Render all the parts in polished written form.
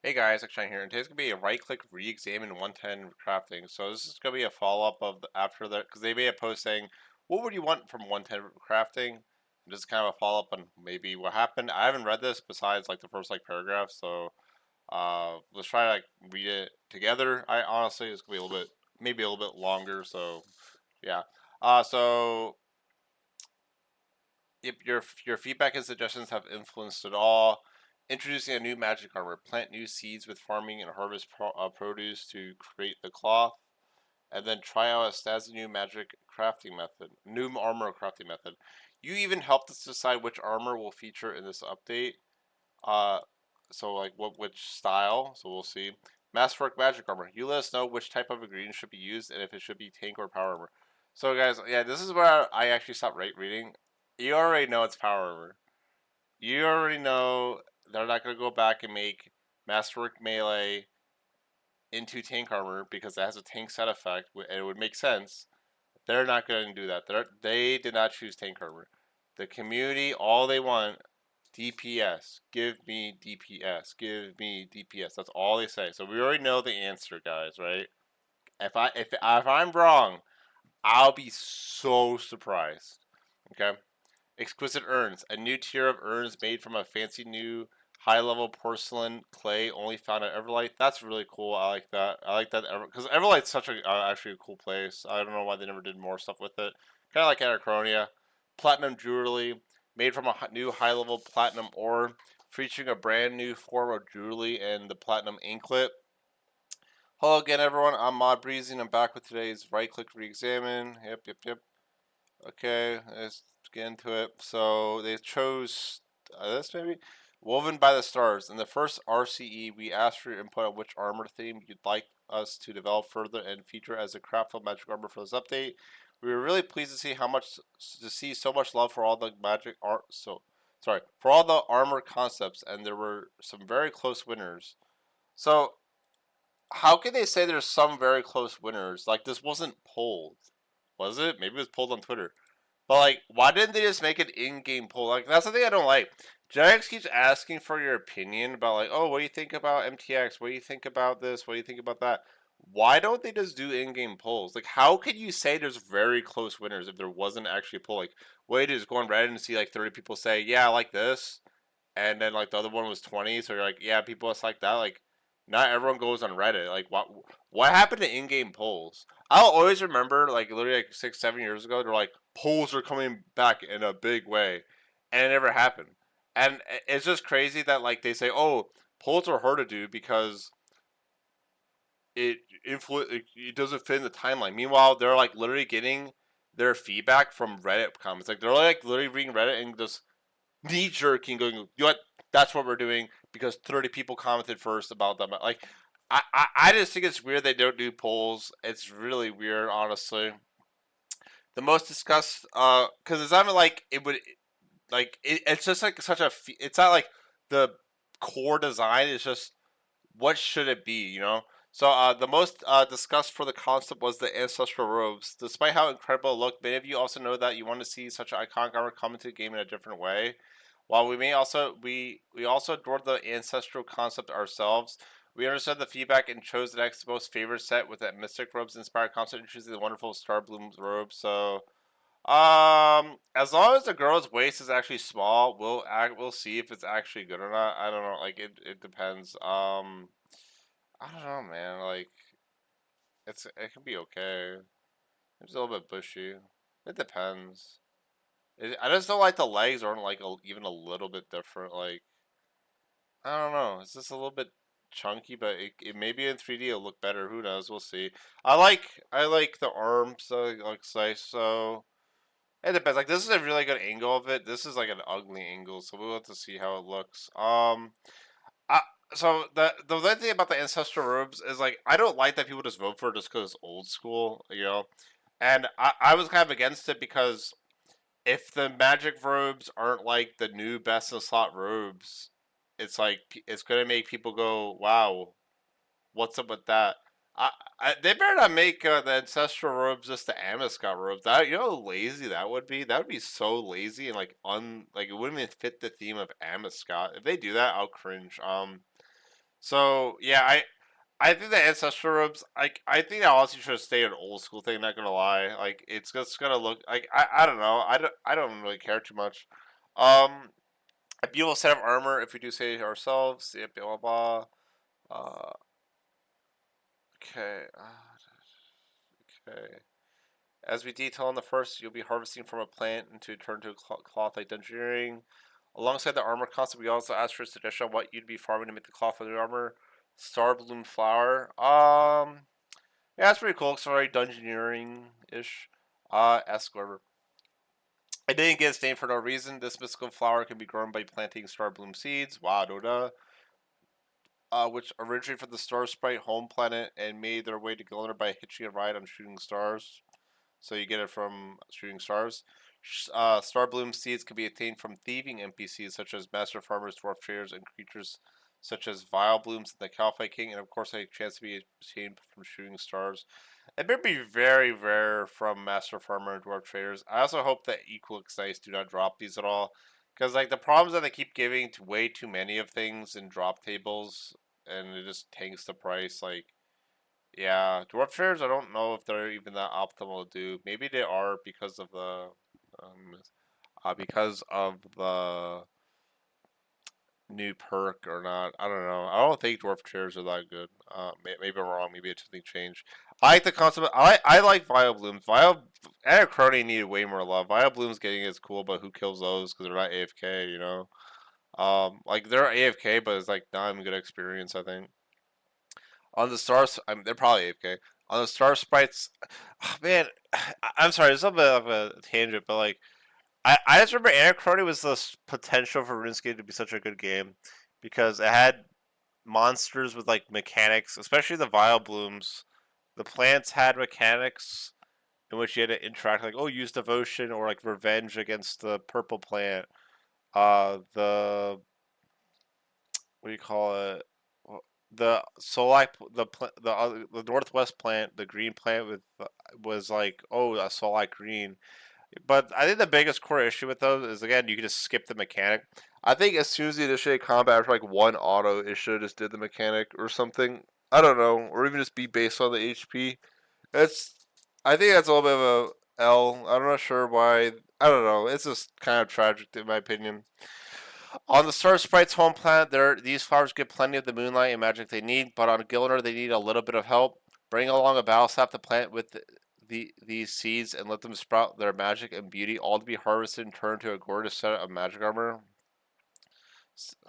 Hey guys, XJ9 here, and today's gonna be a right-click re-examine 110 crafting. So this is gonna be a follow-up of after that because they made a post saying, "What would you want from 110 crafting?" And just kind of a follow-up on maybe what happened. I haven't read this besides like the first like paragraph, so let's try to like read it together. I honestly it's gonna be a little bit maybe a little bit longer. So yeah. So if your feedback and suggestions have influenced at all, introducing a new magic armor. Plant new seeds with farming and harvest produce to create the cloth. And then try out a Stazzy new magic crafting method. New armor crafting method. You even helped us decide which armor will feature in this update. Uh, so like which style. So we'll see. Masterwork magic armor. You let us know which type of ingredient should be used and if it should be tank or power armor. So guys, yeah, this is where I actually stopped reading. You already know it's power armor. You already know they're not going to go back and make Masterwork Melee into tank armor because it has a tank set effect, and it would make sense. They're not going to do that. They did not choose tank armor. The community, all they want, DPS. Give me DPS. Give me DPS. That's all they say. So we already know the answer, guys, right? If I'm wrong, I'll be so surprised. Okay. Exquisite urns, a new tier of urns made from a fancy new high-level porcelain clay only found at Everlight. That's really cool. I like that. I like that because Everlight's such a actually a cool place. I don't know why they never did more stuff with it. Kind of like Anachronia. Platinum jewelry made from a new high-level platinum ore, featuring a brand new form of jewelry and the platinum anklet. Hello again, everyone. I'm Mod Breezy, and I'm back with today's right-click re-examine. Yep. Okay, let's get into it. So they chose this maybe Woven by the Stars. In the first RCE, we asked for your input on which armor theme you'd like us to develop further and feature as a craftable magic armor for this update. We were really pleased to see so much love for all the magic art. So sorry for all the armor concepts, and there were some very close winners. So how can they say there's some very close winners? Like this wasn't polled, was it? Maybe it was polled on Twitter. But like, why didn't they just make an in-game poll? Like, that's the thing I don't like. Jax keeps asking for your opinion about like, oh, what do you think about MTX? What do you think about this? What do you think about that? Why don't they just do in-game polls? Like, how could you say there's very close winners if there wasn't actually a poll? Like, wait, just go on Reddit and see like 30 people say, yeah, I like this, and then like the other one was 20, so you're like, yeah, people just like that. Like, not everyone goes on Reddit. Like, what happened to in-game polls? I'll always remember, like literally like 6, 7 years ago, they're like polls are coming back in a big way, and it never happened. And it's just crazy that like they say, oh, polls are hard to do because it doesn't fit in the timeline. Meanwhile, they're like literally getting their feedback from Reddit comments. Like they're like literally reading Reddit and just knee jerking, going, you know what? That's what we're doing because 30 people commented first about them. Like, I just think it's weird they don't do polls. It's really weird, honestly. The most discussed, because it's not like it would, like, it's just like such a, it's not like the core design, it's just what should it be, you know? So the most discussed for the concept was the ancestral robes. Despite how incredible it looked, many of you also know that you want to see such an iconic armor come into the game in a different way. While we also adored the ancestral concept ourselves, we understood the feedback and chose the next most favorite set with that mystic robes inspired concept, choosing the wonderful Starbloom Robes. So as long as the girl's waist is actually small, we'll see if it's actually good or not. I don't know. Like it depends. I don't know, man. Like it can be okay. It's a little bit bushy. It depends. I just don't like the legs aren't like even a little bit different. Like I don't know. It's just a little bit chunky, but it maybe in 3D it'll look better. Who knows? We'll see. I like the arms. So it looks nice. So it depends. Like this is a really good angle of it. This is like an ugly angle, so we'll have to see how it looks. I, so the other thing about the ancestral robes is like I don't like that people just vote for it just because it's old school, you know. And I was kind of against it because if the magic robes aren't like the new best in slot robes, it's like it's gonna make people go, "Wow, what's up with that?" They better not make the ancestral robes just the Amescot robes. That you know how lazy that would be. That would be so lazy and like it wouldn't even fit the theme of Amescot. If they do that, I'll cringe. So yeah, I think the ancestral robes. I think that honestly should stay an old school thing. Not gonna lie, like it's just gonna look like I don't know. I don't really care too much. Um, a beautiful set of armor if we do say it ourselves. Yeah, blah blah blah. Okay. Okay. As we detail in the first, you'll be harvesting from a plant and to turn to cloth like engineering. Alongside the armor concept, we also asked for a suggestion on what you'd be farming to make the cloth for the armor. Starbloom flower. Yeah, that's pretty cool. It's very dungeoneering ish. Escort. I didn't get its name for no reason. This mystical flower can be grown by planting Starbloom seeds. Wow, Doda. Which originated from the Star Sprite home planet and made their way to Glimmer by hitching a ride on shooting stars. So you get it from shooting stars. Starbloom seeds can be obtained from thieving NPCs such as master farmers, dwarf traders, and creatures such as vile blooms and the Calphi King, and of course a chance to be obtained from shooting stars. It may be very rare from master farmer and dwarf traders. I also hope that Equal Ice do not drop these at all, because like the problems that they keep giving to way too many of things in drop tables, and it just tanks the price. Like yeah, dwarf traders. I don't know if they're even that optimal to do. Maybe they are um, because of the new perk or not. I don't know. I don't think dwarf traders are that good. Maybe I'm wrong. Maybe it's something changed. I like the concept. I like Vile Blooms. Vile Anacrony needed way more love. Vile Blooms getting is cool, but who kills those because they're not AFK? You know. Like they're AFK, but it's like not even good experience. I think. On the stars, they're probably AFK. On the star sprites, man, I'm sorry, it's a bit of a tangent, but like, I just remember Anacrony was the potential for RuneScape to be such a good game because it had monsters with like mechanics, especially the Vile Blooms. The plants had mechanics in which you had to interact, like use devotion or like revenge against the purple plant. The what do you call it? The Solak, the northwest plant, the green plant with was like a Solak green. But I think the biggest core issue with those is again you can just skip the mechanic. I think as soon as you initiate combat after like one auto, it should have just did the mechanic or something. I don't know, or even just be based on the HP. It's I think that's a little bit of a L. I'm not sure why. I don't know. It's just kind of tragic in my opinion. On the Star Sprite's home planet, these flowers get plenty of the moonlight and magic they need, but on Gilner they need a little bit of help. Bring along a battle staff to plant with these seeds and let them sprout their magic and beauty, all to be harvested and turned to a gorgeous set of magic armor.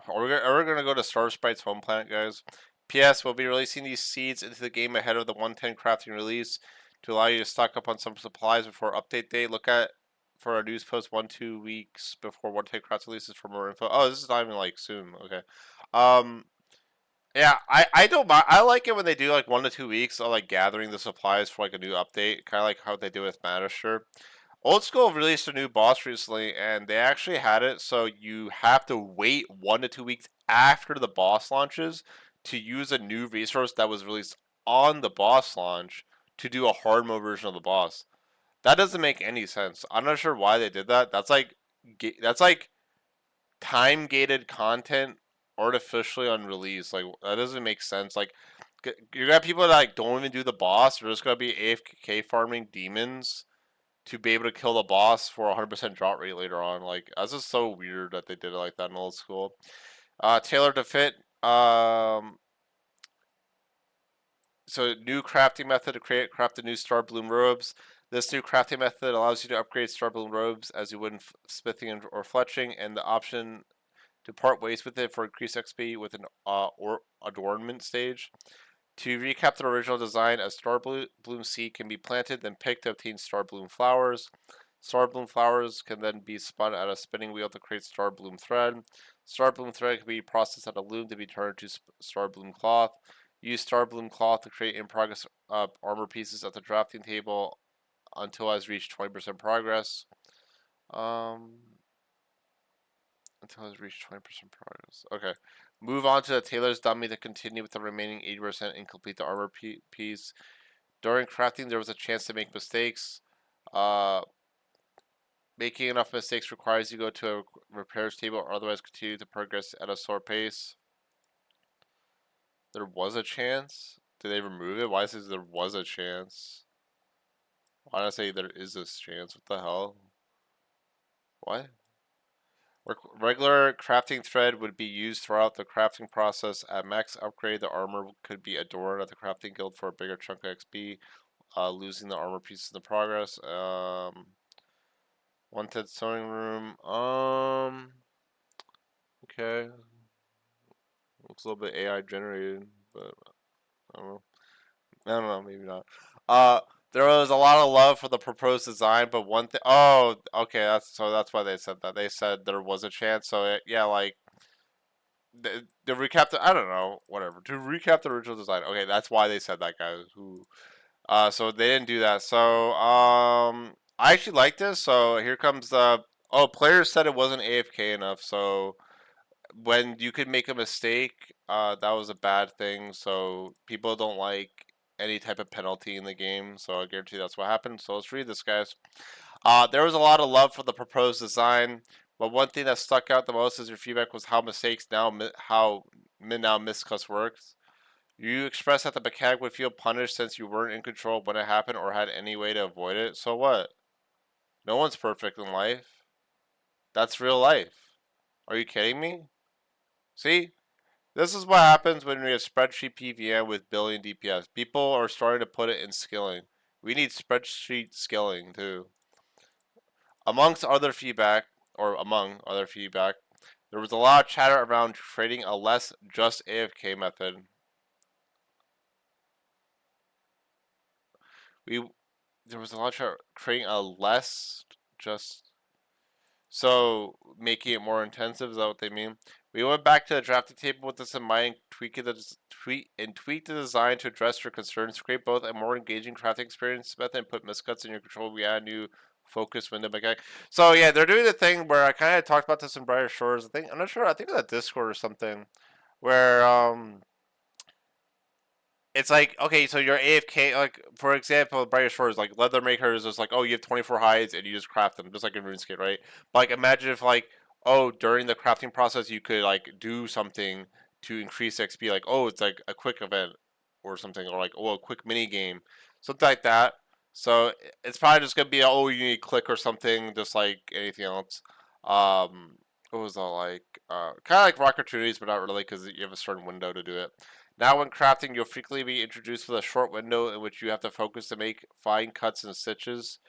Are we gonna go to Star Sprite's home planet, guys? P.S. We'll be releasing these seeds into the game ahead of the 110 crafting release to allow you to stock up on some supplies before update day. Look at for a news post 1-2 weeks before 110 crafting releases for more info. Oh, this is not even like soon. Okay. Um. Yeah, I don't mind. I like it when they do like 1 to 2 weeks of like gathering the supplies for like a new update, kind of like how they do with Master. Old School released a new boss recently, and they actually had it so you have to wait 1 to 2 weeks after the boss launches to use a new resource that was released on the boss launch to do a hard mode version of the boss. That doesn't make any sense. I'm not sure why they did that. That's like time gated content artificially on release. Like that doesn't make sense. Like you got people that like don't even do the boss. They're just gonna be AFK farming demons to be able to kill the boss for 100% drop rate later on. Like that's just so weird that they did it like that in old school. Tailored to fit. So new crafting method to craft the new Starbloom Robes. This new crafting method allows you to upgrade Starbloom Robes as you would in smithing or fletching, and the option to part ways with it for increased XP with an or adornment stage. To recap the original design, a Starbloom seed can be planted, then picked to obtain Starbloom flowers. Starbloom flowers can then be spun at a spinning wheel to create Starbloom thread. Starbloom thread can be processed at a loom to be turned to Starbloom cloth. Use Starbloom cloth to create in progress armor pieces at the drafting table until it has reached 20% progress. Um, until it has reached 20% progress. Okay. Move on to the tailor's dummy to continue with the remaining 80% and complete the armor piece. During crafting, there was a chance to make mistakes. Uh, Making enough mistakes requires you to go to a repairs table or otherwise continue to progress at a slower pace. There was a chance? Did they remove it? Why is it there was a chance? Why did I say there is this chance? What the hell? What? Regular crafting thread would be used throughout the crafting process. At max upgrade, the armor could be adorned at the crafting guild for a bigger chunk of XP, losing the armor pieces in the progress. One-tenth sewing room. Okay. Looks a little bit AI generated, but I don't know. I don't know, maybe not. Uh, there was a lot of love for the proposed design, but one thing. Oh, okay. That's why they said that. They said there was a chance. So yeah, like the recap. I don't know. Whatever. To recap the original design. Okay, that's why they said that, guys. Who? So they didn't do that. So I actually like this. So here comes the. Oh, players said it wasn't AFK enough. So when you could make a mistake, that was a bad thing. So people don't like any type of penalty in the game. So I guarantee that's what happened. So let's read this, guys. There was a lot of love for the proposed design, but one thing that stuck out the most as your feedback was how mistakes now now miscuts works. You expressed that the mechanic would feel punished since you weren't in control when it happened or had any way to avoid it. So what? No one's perfect in life. That's real life. Are you kidding me? See, this is what happens when we have spreadsheet PVM with billion DPS. People are starting to put it in skilling. We need spreadsheet skilling too. Among other feedback, there was a lot of chatter around creating a less just AFK method. We There was a lot of chatter creating a less just making it more intensive. Is that what they mean? We went back to the drafting table with this in mind, tweak the design to address your concerns, create both a more engaging crafting experience method and put miscuts in your control. We add a new focus window mechanic. So yeah, they're doing the thing where I kind of talked about this in Brighter Shores. I'm not sure. I think it was at Discord or something, where it's like, okay, so you're AFK. Like for example, Brighter Shores, like leather makers is like, oh, you have 24 hides and you just craft them, just like in RuneScape, right? But like imagine if like, oh, during the crafting process you could like do something to increase XP, like oh, it's like a quick event or something, or like oh, a quick mini game, something like that. So it's probably just gonna be oh, you need click or something, just like anything else. Um, what was that like? Kind of like rock opportunities, but not really because you have a certain window to do it. Now, when crafting, you'll frequently be introduced with a short window in which you have to focus to make fine cuts and stitches.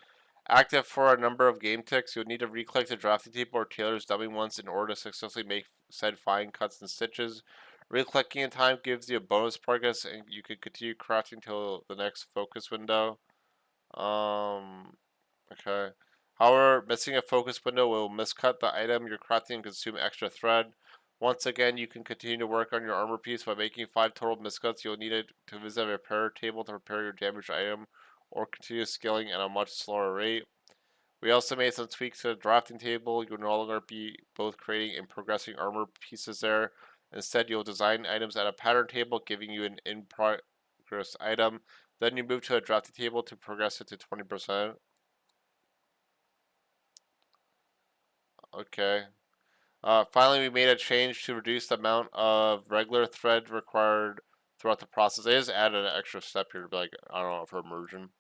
Active for a number of game ticks, you'll need to re-click the drafting table or tailor's dummy once in order to successfully make said fine cuts and stitches. Re-clicking in time gives you a bonus progress, and you can continue crafting until the next focus window. Okay. However, missing a focus window will miscut the item you're crafting and consume extra thread. Once again, you can continue to work on your armor piece by making 5 total miscuts. You'll need it to visit a repair table to repair your damaged item or continue scaling at a much slower rate. We also made some tweaks to the drafting table. You'll no longer be both creating and progressing armor pieces there. Instead, you'll design items at a pattern table, giving you an in-progress item. Then you move to a drafting table to progress it to 20%. Okay. Finally, we made a change to reduce the amount of regular thread required throughout the process. They just added an extra step here to be like, I don't know, for immersion.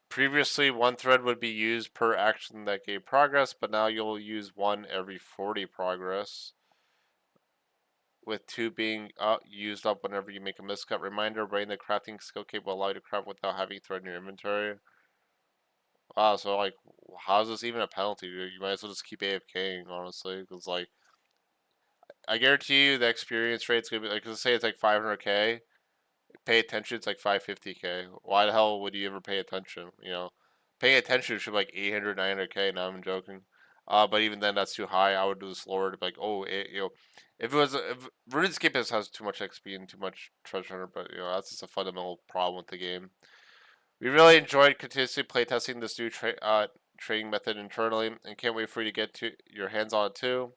Previously, one thread would be used per action that gave progress, but now you'll use one every 40 progress, with two being used up whenever you make a miscut. Reminder, running the crafting skill cape will allow you to craft without having thread in your inventory. Wow, so like, how is this even a penalty? You might as well just keep AFKing, honestly, because like, I guarantee you the experience rate's gonna be like, let's say it's like 500k. Pay attention, it's like 550k. Why the hell would you ever pay attention? Paying attention should be like 800, 900k. Now I'm joking. But even then, that's too high. I would do this lower to be like, oh, if RuneScape has too much XP and too much treasure hunter, but that's just a fundamental problem with the game. We really enjoyed continuously playtesting this new trading method internally, and can't wait for you to get to your hands on it too.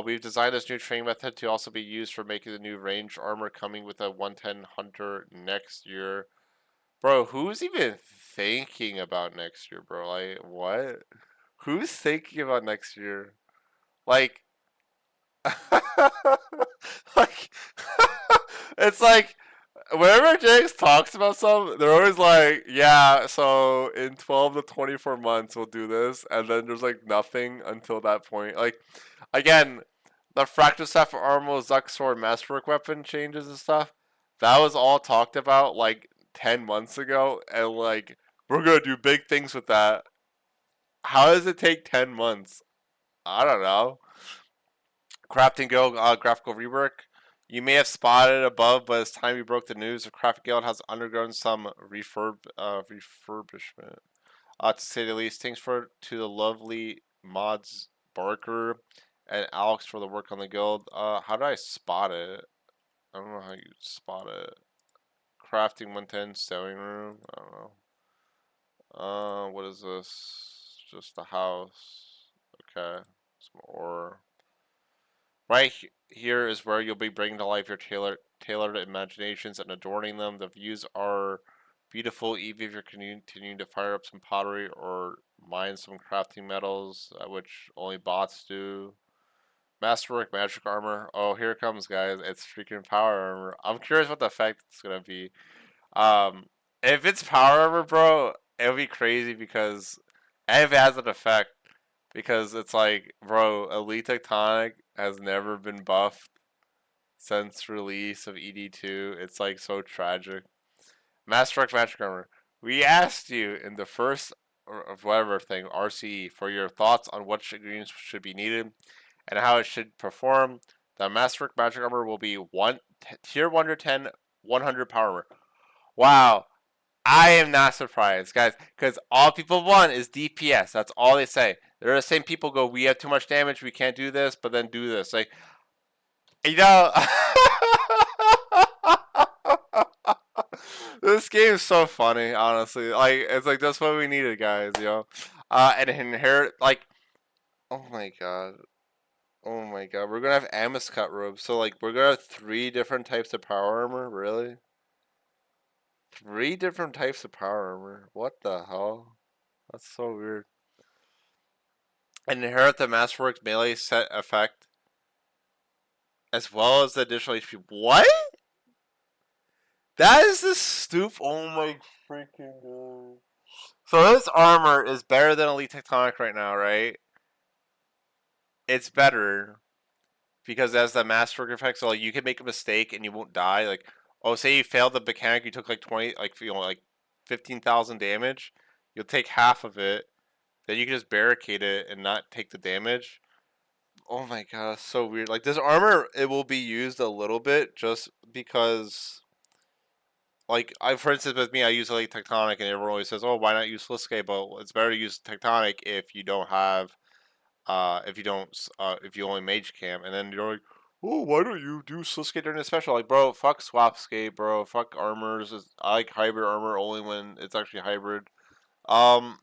We've designed this new training method to also be used for making the new range armor coming with a 110 hunter next year. Bro, who's even thinking about next year, bro? Like, what? Who's thinking about next year? Like, like, It's like whenever James talks about something, they're always like, "Yeah, so in 12 to 24 months we'll do this," and then there's like nothing until that point. Like again, the fractal staff for Armour, Zuck sword, masterwork weapon changes and stuff. That was all talked about like 10 months ago, and like we're gonna do big things with that. How does it take 10 months? I don't know. Crafting Guild graphical rework. You may have spotted above, but it's time we broke the news. The Crafting Guild has undergone some refurbishment. To say the least, thanks to the lovely mods Barker and Alex for the work on the guild. How did I spot it? I don't know how you spot it. Crafting 110 sewing room. I don't know. What is this? Just a house. Okay. Some ore. Right here is where you'll be bringing to life your tailored imaginations and adorning them. The views are beautiful, even if you're continuing to fire up some pottery or mine some crafting metals, which only bots do. Masterwork, magic armor. Oh, here it comes, guys. It's freaking power armor. I'm curious what the effect it's gonna be. Um, if it's power armor, bro, it'll be crazy because and if it has an effect, because it's like, bro, Elite Tectonic has never been buffed since release of ED2. It's like so tragic. Masterwork Magic Armor. We asked you in the first of whatever thing, RCE, for your thoughts on what ingredients should be needed and how it should perform. The Masterwork Magic Armor will be tier 1 to 10, 100 power armor. Wow. I am not surprised, guys, because all people want is DPS. That's all they say. They're the same people go, we have too much damage, we can't do this, but then do this. Like, you know, this game is so funny, honestly. Like, it's like, that's what we needed, guys, you know? And inherit, like, oh my god. Oh my god. We're gonna have Amos cut robes. So, like, we're gonna have 3 different types of power armor? Really? 3 different types of power armor? What the hell? That's so weird. And inherit the Masterworks melee set effect, as well as the additional HP. What? That is the Oh my freaking god. So this armor is better than Elite Tectonic right now, right? It's better because it has the Masterwork effect. So like you can make a mistake and you won't die. Like, oh, say you failed the mechanic, you took like 20, like like 15,000 damage. You'll take half of it. Then you can just barricade it and not take the damage. Oh my god, that's so weird. Like this armor, it will be used a little bit just because, like, for instance, with me, I use like Tectonic, and everyone always says, "Oh, why not use Sliscape?" But it's better to use Tectonic if you don't have, if you only Mage Camp, and then you're like, "Oh, why don't you do Sliscape during the special?" Like, bro, fuck Swapscape, bro, fuck armors. I like hybrid armor only when it's actually hybrid. Um,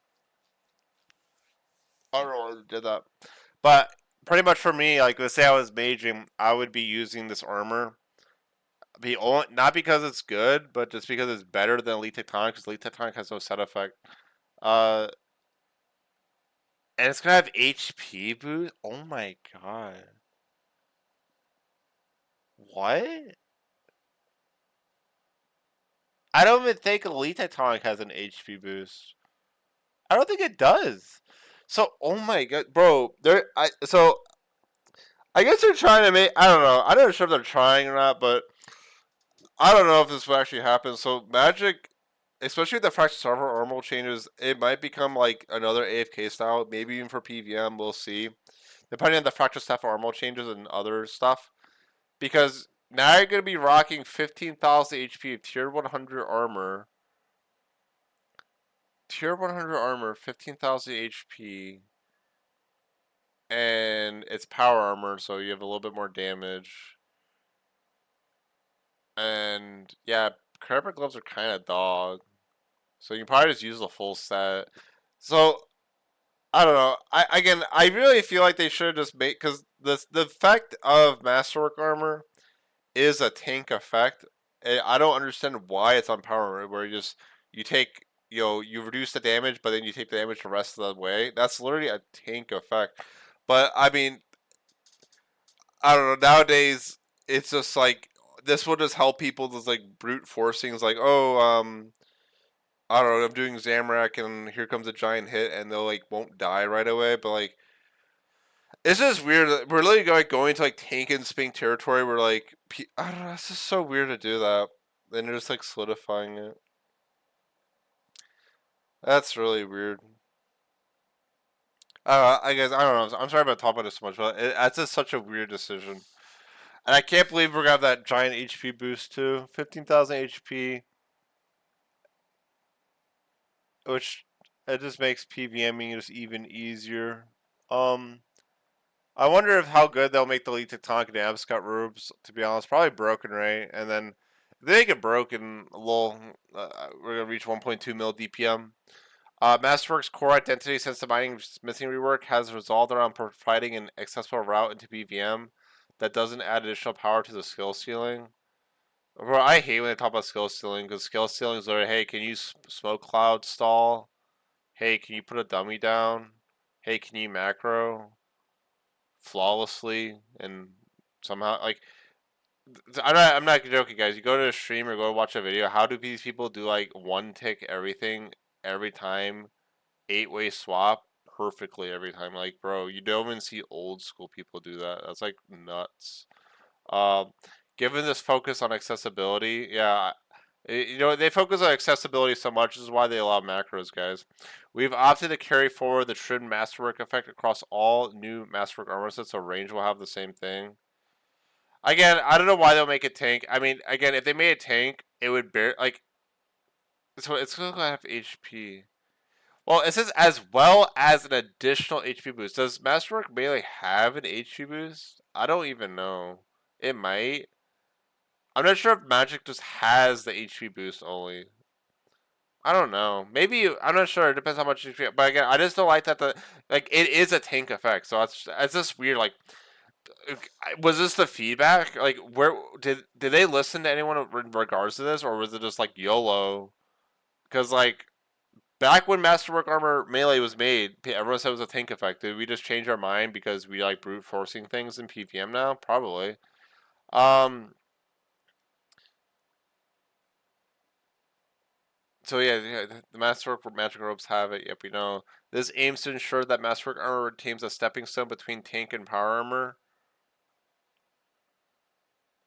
I don't know why I did that. But pretty much for me, like let's say I was maging, I would be using this armor. Be only, not because it's good, but just because it's better than Elite Tectonic, because Elite Tectonic has no set effect. Uh, and it's gonna have HP boost. Oh my god. What? I don't even think Elite Tectonic has an HP boost. I don't think it does. So, oh my god, bro. I guess they're trying to make. I don't know. I'm not sure if they're trying or not, but I don't know if this will actually happen. So Magic, especially with the Fractured Server Armor changes, it might become like another AFK style. Maybe even for PVM, we'll see. Depending on the Fractured Staff Armor changes and other stuff. Because now you're going to be rocking 15,000 HP of Tier 100 armor. Tier 100 armor, 15,000 HP. And it's power armor, so you have a little bit more damage. And yeah, Crabber gloves are kind of dog. So you can probably just use the full set. So I don't know. I really feel like they should just make, because the effect of Masterwork armor is a tank effect. I don't understand why it's on power armor, where you take, you reduce the damage, but then you take the damage the rest of the way. That's literally a tank effect. But I mean, I don't know. Nowadays, it's just like this will just help people just like brute force things like, oh, I don't know, I'm doing Zamrak and here comes a giant hit and they'll like won't die right away, but like it's just weird. We're literally going to like tank and spink territory where like I don't know, it's just so weird to do that. Then they're just like solidifying it. That's really weird. I guess I don't know. I'm sorry about talking about this so much, but that's just such a weird decision. And I can't believe we're gonna have that giant HP boost too. 15,000 HP, which it just makes PVMing just even easier. Um, I wonder if how good they'll make the Elite Tectonic and Abscott robes. To be honest, probably broken, right? And then if they make it broken, we're gonna reach 1.2 mil DPM. Masterwork's core identity since the mining smithing rework has resolved around providing an accessible route into PVM that doesn't add additional power to the skill ceiling. Bro, I hate when they talk about skill ceiling because skill ceiling is literally, hey, can you smoke cloud stall? Hey, can you put a dummy down? Hey, can you macro flawlessly and somehow like I'm not joking, guys. You go to a stream or go watch a video. How do these people do like one tick everything every time, 8-way swap perfectly every time? Like, bro, you don't even see old school people do that. That's like nuts. Um, Given this focus on accessibility, yeah, they focus on accessibility so much. This is why they allow macros, guys. We've opted to carry forward the trimmed Masterwork effect across all new Masterwork armor sets, so range will have the same thing. Again, I don't know why they'll make it tank. I mean, again, if they made a tank, it would bear like it's gonna have HP. Well, it says as well as an additional HP boost. Does Masterwork Melee have an HP boost? I don't even know. It might. I'm not sure if Magic just has the HP boost only. I don't know. Maybe I'm not sure. It depends how much HP. But again, I just don't like that it is a tank effect. So it's just weird. Like, was this the feedback? Like, where did they listen to anyone in regards to this, or was it just like YOLO? Because like back when Masterwork Armor Melee was made, everyone said it was a tank effect. Did we just change our mind because we like brute forcing things in PVM now? Probably. Um. So yeah, the Masterwork Magic Robes have it. Yep, we know. This aims to ensure that Masterwork Armor retains a stepping stone between tank and power armor.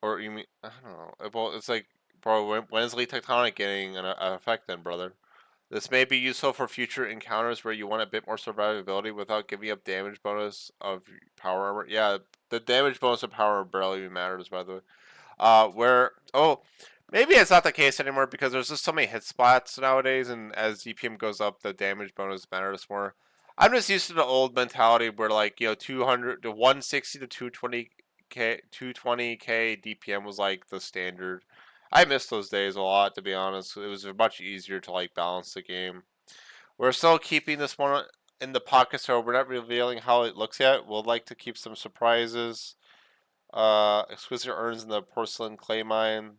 Or you mean I don't know. Well, it's like, bro, when is Elite Tectonic getting an effect then, brother? This may be useful for future encounters where you want a bit more survivability without giving up damage bonus of power armor. Yeah, the damage bonus of power barely even matters, by the way. Where maybe it's not the case anymore because there's just so many hit spots nowadays, and as DPM goes up, the damage bonus matters more. I'm just used to the old mentality where like 200 to 160 to 220k DPM was like the standard. I miss those days a lot, to be honest. It was much easier to like balance the game. We're still keeping this one in the pocket, so we're not revealing how it looks yet. We'll like to keep some surprises. Exquisite urns in the porcelain clay mine.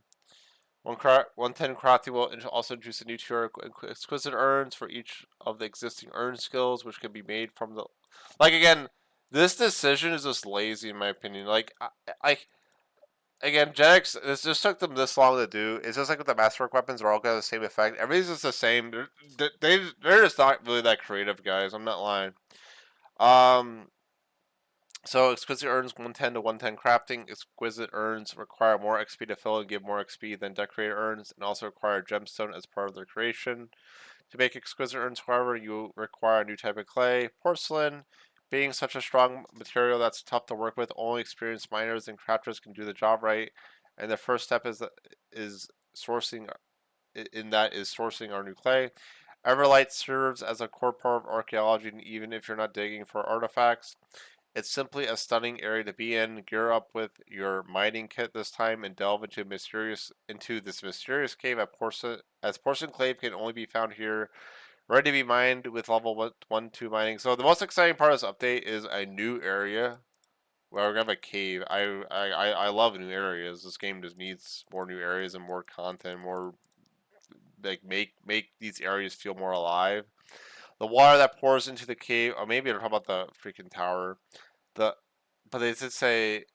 110 crafting will also introduce a new tier of exquisite urns for each of the existing urn skills, which can be made from the. Like again, this decision is just lazy in my opinion. Like I again, Genix, this just took them this long to do. It's just like with the Masterwork weapons, are all got the same effect. Everything's just the same. They're just not really that creative, guys. I'm not lying. Um, so exquisite urns 110 to 110 crafting. Exquisite urns require more XP to fill and give more XP than decorated urns, and also require gemstone as part of their creation. To make exquisite urns, however, you require a new type of clay, porcelain. Being such a strong material that's tough to work with, only experienced miners and crafters can do the job right. And the first step is sourcing. Is sourcing our new clay. Everlight serves as a core part of archaeology, and even if you're not digging for artifacts, it's simply a stunning area to be in. Gear up with your mining kit this time and delve into this mysterious cave at porcelain clay can only be found here, ready to be mined with level 1-2 mining. So the most exciting part of this update is a new area where we're gonna have a cave. I love new areas. This game just needs more new areas and more content, more like make these areas feel more alive. The water that pours into the cave, or maybe they're talking about the freaking tower. The but they did say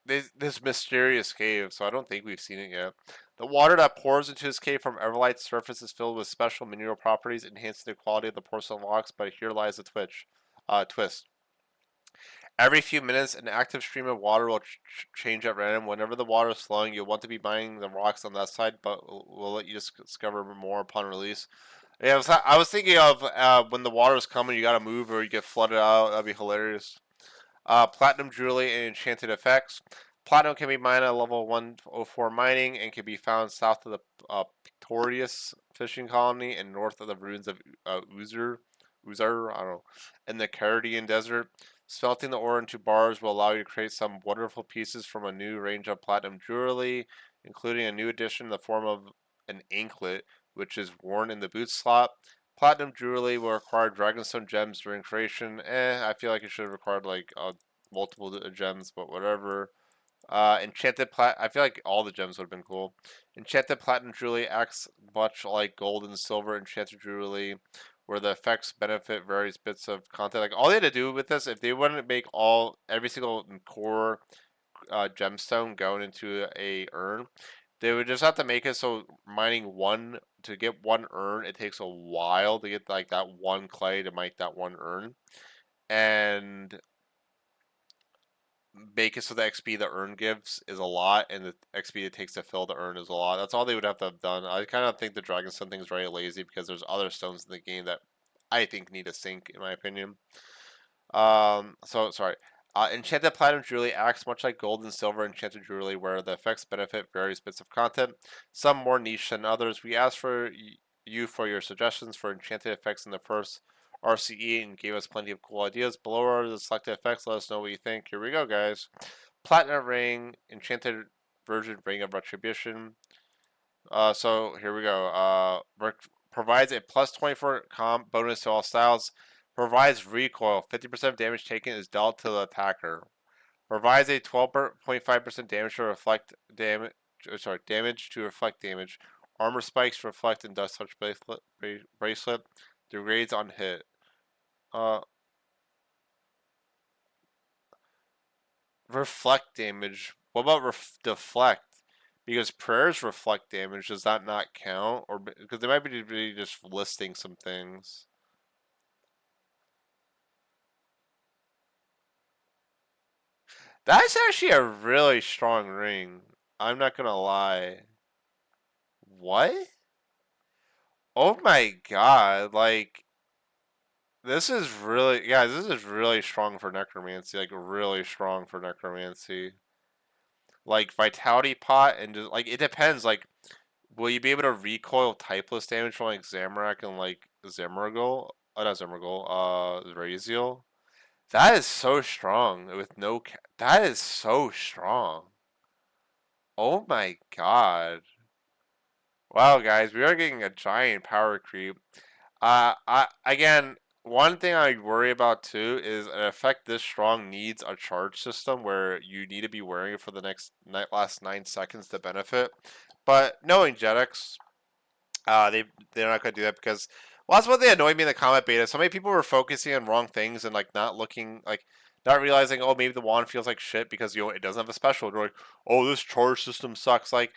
this mysterious cave, so I don't think we've seen it yet. The water that pours into this cave from Everlight's surface is filled with special mineral properties, enhancing the quality of the porcelain rocks. But here lies the twist. Every few minutes, an active stream of water will change at random. Whenever the water is flowing, you'll want to be mining the rocks on that side, but we'll let you discover more upon release. Yeah, I was thinking of when the water is coming, you gotta move or you get flooded out. That'd be hilarious. Platinum Jewelry and Enchanted Effects. Platinum can be mined at level 104 mining and can be found south of the Pictorius fishing colony and north of the ruins of Uzur, I don't know, in the Cardian Desert. Smelting the ore into bars will allow you to create some wonderful pieces from a new range of platinum jewelry, including a new addition in the form of an anklet, which is worn in the boot slot. Platinum jewelry will require dragonstone gems during creation. I feel like it should have required like multiple gems, but whatever. Enchanted plat. I feel like all the gems would have been cool. Enchanted platinum jewelry acts much like gold and silver enchanted jewelry, where the effects benefit various bits of content. Like all they had to do with this, if they wanted to make every single core gemstone going into a urn, they would just have to make it so mining one to get one urn, it takes a while to get like that one clay to make that one urn, and make it so the XP the urn gives is a lot, and the XP it takes to fill the urn is a lot. That's all they would have to have done. I kind of think the Dragonstone thing is very lazy because there's other stones in the game that I think need a sink, in my opinion. So sorry. Enchanted Platinum Jewelry acts much like gold and silver enchanted jewelry, where the effects benefit various bits of content, some more niche than others. We asked for you for your suggestions for enchanted effects in the first RCE and gave us plenty of cool ideas. Below are the selected effects. Let us know what you think. Here we go, guys. Platinum Ring, Enchanted Virgin Ring of Retribution. So here we go. Provides a plus 24 comp bonus to all styles. Provides recoil. 50% of damage taken is dealt to the attacker. Provides a 12.5% damage to reflect damage. Damage to reflect damage. Armor spikes reflect and dust touch bracelet. Degrades on hit. Uh, reflect damage. What about deflect? Because prayers reflect damage. Does that not count? Or because they might be just listing some things. That's actually a really strong ring. I'm not gonna lie. What? Oh my god! Like this is really, guys. This is really strong for necromancy. Like really strong for necromancy. Like vitality pot and just like it depends. Like, will you be able to recoil typeless damage from like Zamorak and like Zemurgal? Not Zemurgal. Raziel. That is so strong with no. That is so strong. Oh my god. Wow, guys, we are getting a giant power creep. I again, one thing I worry about too is an effect this strong needs a charge system where you need to be wearing it for the last 9 seconds to benefit. But knowing Jetix, they're not gonna do that because well, that's what they annoyed me in the comment beta. So many people were focusing on wrong things and like not looking like not realizing, oh, maybe the wand feels like shit because it doesn't have a special. They're like, oh, this charge system sucks. Like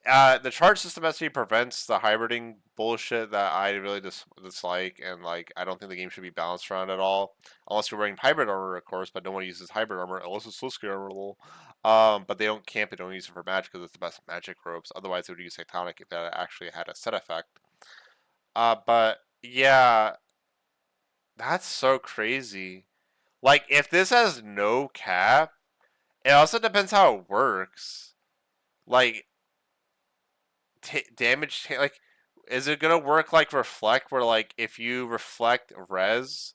the charge system actually prevents the hybriding bullshit that I really dislike, and like I don't think the game should be balanced around at all, unless you're wearing hybrid armor, of course. But no one uses hybrid armor unless it's Slisker armor. But they don't camp it, don't use it for magic because it's the best magic ropes. Otherwise, they would use Tectonic if it actually had a set effect. But yeah, that's so crazy. Like if this has no cap, it also depends how it works. Like like is it gonna work like reflect where like if you reflect res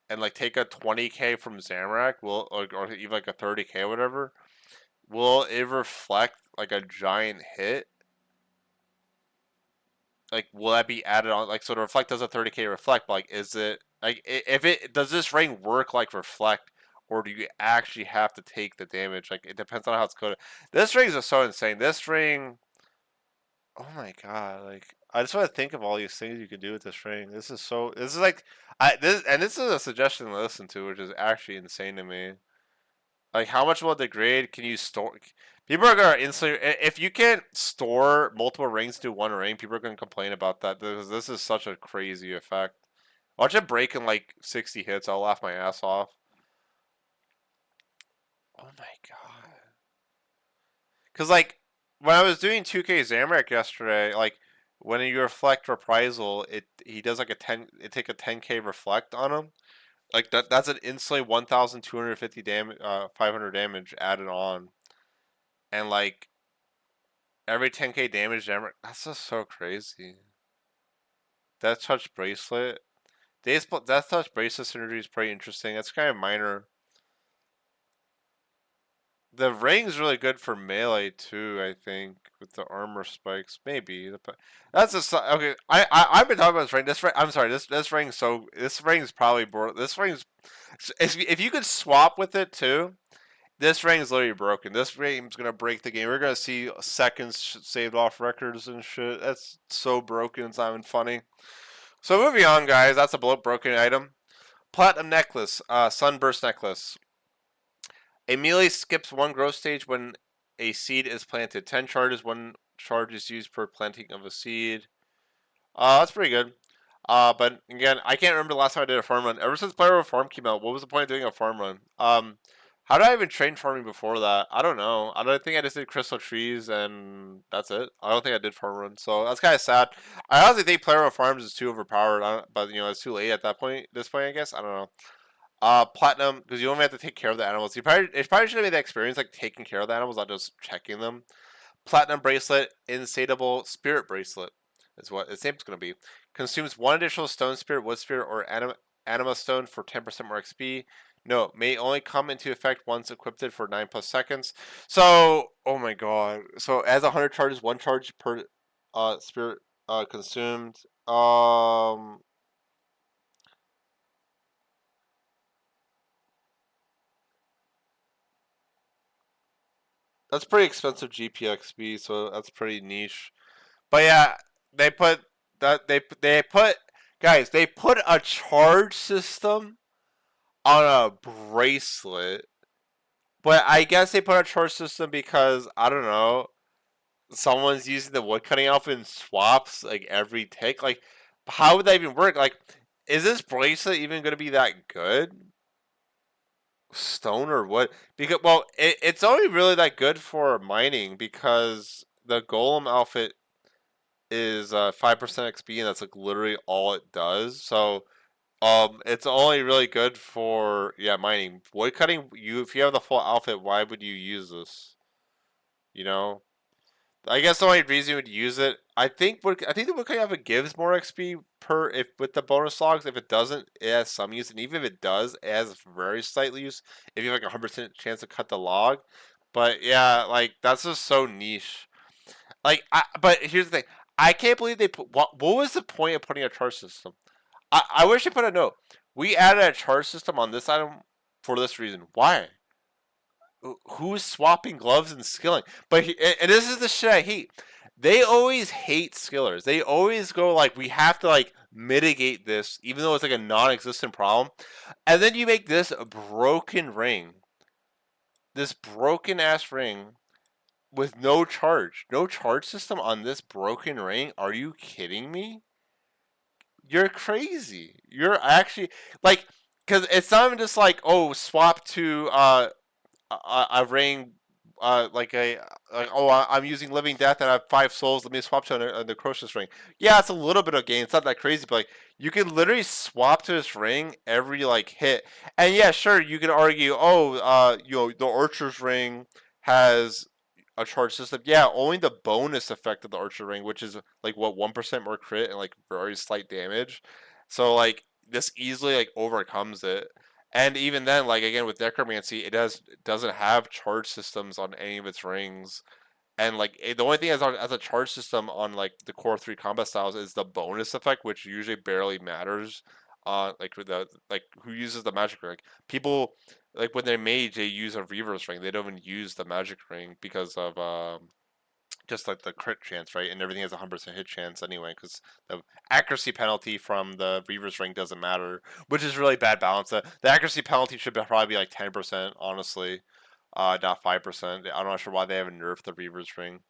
and like take a 20k from Zamorak or even like a 30k or whatever, will it reflect like a giant hit? Like will that be added on, like so the reflect does a 30k reflect, but like is it like if it does this ring work like reflect, or do you actually have to take the damage? Like it depends on how it's coded. This ring is so insane. This ring, oh my god! Like I just want to think of all these things you could do with this ring. This is so. This is like, this is a suggestion to listen to, which is actually insane to me. Like, how much will it degrade? Can you store? People are gonna instantly. If you can't store multiple rings to one ring, people are gonna complain about that because this is such a crazy effect. Watch it break in like 60 hits. I'll laugh my ass off. Oh my god. Because like when I was doing 2K Zamorak yesterday, like when you reflect reprisal, he does like a 10. It take a 10K reflect on him. Like that's an instantly 1,250 damage, 500 damage added on, and like every 10K damage, that's just so crazy. Death Touch Bracelet. Death Touch Bracelet synergy is pretty interesting. That's kind of minor. The ring's really good for melee too, I think, with the armor spikes. Maybe that's just okay. I've been talking about this ring. This ring, I'm sorry. This ring's so. This ring's probably this ring's. If you could swap with it too, this ring's literally broken. This ring's gonna break the game. We're gonna see seconds saved off records and shit. That's so broken. It's not even funny. So moving on, guys. That's a broken item. Platinum necklace, sunburst necklace. A melee skips one growth stage when a seed is planted. 10 charges, one charge is used per planting of a seed. That's pretty good. But again, I can't remember the last time I did a farm run. Ever since Player of Farm came out, what was the point of doing a farm run? How did I even train farming before that? I don't know. I don't think I just did crystal trees and that's it. I don't think I did farm run, so that's kind of sad. I honestly think Player of Farms is too overpowered, but you know it's too late at that point. This point, I guess I don't know. Platinum, because you only have to take care of the animals. It probably should have made the experience like taking care of the animals, not just checking them. Platinum bracelet, insatiable spirit bracelet, is what its name's going to be. Consumes one additional stone spirit, wood spirit, or anima stone for 10% more XP. No, may only come into effect once equipped for 9+ seconds. So, oh my god. So, as 100 charges, one charge per spirit consumed. That's pretty expensive GPXP, so that's pretty niche. But yeah, they put that they put guys, they put a charge system on a bracelet. But I guess they put a charge system because I don't know, someone's using the woodcutting outfit in swaps like every tick. Like how would that even work? Like is this bracelet even going to be that good? Stone or wood? Because well, it's only really that good for mining because the golem outfit is 5% XP and that's like literally all it does. So it's only really good for yeah mining. Wood cutting, you if you have the full outfit, why would you use this? You know, I guess the only reason you would use it, I think the wood cutting outfit gives more XP per if with the bonus logs. If it doesn't, it has some use, and even if it does, it has very slightly use. If you have like 100% chance to cut the log, but yeah, like that's just so niche. But here's the thing. I can't believe they put. What was the point of putting a charge system? I wish they put a note. We added a charge system on this item for this reason. Why? Who's swapping gloves and skilling? And this is the shit I hate. They always hate skillers. They always go like, we have to like mitigate this, even though it's like a non-existent problem. And then you make this broken ring, this broken ass ring with no charge system on this broken ring. Are you kidding me? You're crazy. You're actually like, because it's not even just like, oh, swap to a ring, like oh, I'm using living death and I have 5 souls. Let me swap to a necrosis ring. Yeah, it's a little bit of gain. It's not that crazy, but like you can literally swap to this ring every like hit. And yeah, sure, you can argue, oh, you know, the archer's ring has a charge system. Yeah, only the bonus effect of the archer ring, which is like what 1% more crit and like very slight damage. So like this easily like overcomes it. And even then, like again with necromancy, doesn't have charge systems on any of its rings. And like the only thing as a charge system on like the core 3 combat styles is the bonus effect, which usually barely matters. Like with the like who uses the magic ring? People like when they mage, they use a reverse ring. They don't even use the magic ring because of just like the crit chance, right? And everything has a 100% hit chance anyway, because the accuracy penalty from the Reaver's ring doesn't matter, which is really bad balance. The accuracy penalty should probably be like 10%, honestly. not 5%. I'm not sure why they haven't nerfed the Reaver's Ring.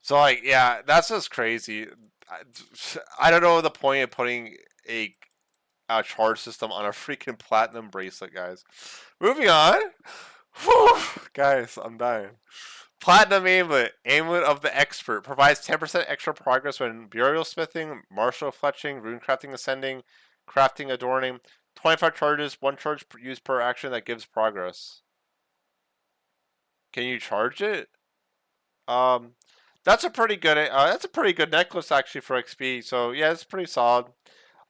So like, yeah, that's just crazy. I, I don't know the point of putting a charge system on a freaking platinum bracelet, guys. Moving on. Whew, guys, I'm dying. Platinum amulet, amulet of the expert, provides 10% extra progress when burial smithing, martial fletching, rune crafting, ascending, crafting, adorning. 25 charges, one charge used per action that gives progress. Can you charge it? Um, that's a pretty good. That's a pretty good necklace actually for XP. So yeah, it's pretty solid.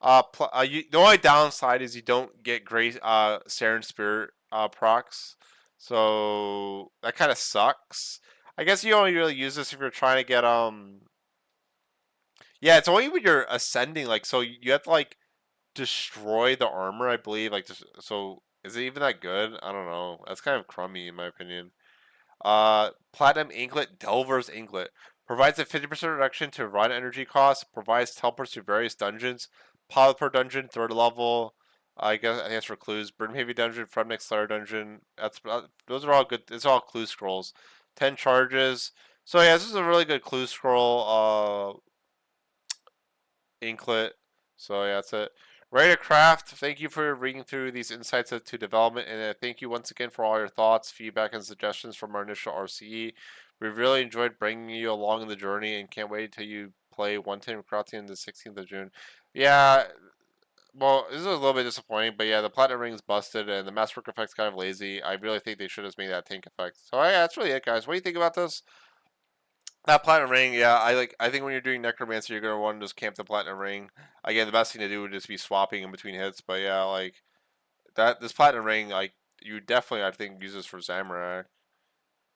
The only downside is you don't get great Saren Spirit procs, so that kind of sucks. I guess you only really use this if you're trying to get Yeah, it's only when you're ascending. Like, so you have to like destroy the armor, I believe. Like, just so is it even that good? I don't know. That's kind of crummy in my opinion. Platinum Anklet, Delver's Anklet. Provides a 50% reduction to run energy costs. Provides teleports to various dungeons. Pilot per dungeon, third level. I guess for clues. Brimhaven dungeon, Fremnik Slayer dungeon. Those are all good. It's all clue scrolls. 10 charges. So yeah, this is a really good clue scroll. Inklet. So yeah, that's it. Ready to craft. Thank you for reading through these insights to development, and thank you once again for all your thoughts, feedback, and suggestions from our initial RCE. We've really enjoyed bringing you along in the journey, and can't wait till you play 110 Crafting on the 16th of June. Yeah, well, this is a little bit disappointing, but yeah, the platinum ring's busted, and the masterwork effect's kind of lazy. I really think they should have made that tank effect. So yeah, that's really it, guys. What do you think about this? That platinum ring, yeah, I think when you're doing necromancy, you're gonna want to just camp the platinum ring. Again, the best thing to do would just be swapping in between hits. But yeah, like this platinum ring, like you definitely I think use this for Zamorak.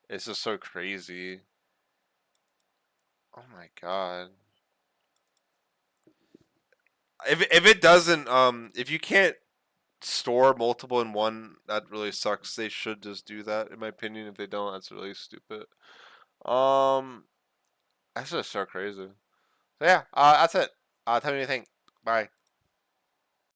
It's just so crazy. Oh my god. If it doesn't if you can't store multiple in one, that really sucks. They should just do that in my opinion. If they don't, that's really stupid. Um that's just so crazy. So yeah, that's it. Tell me what you think. Bye.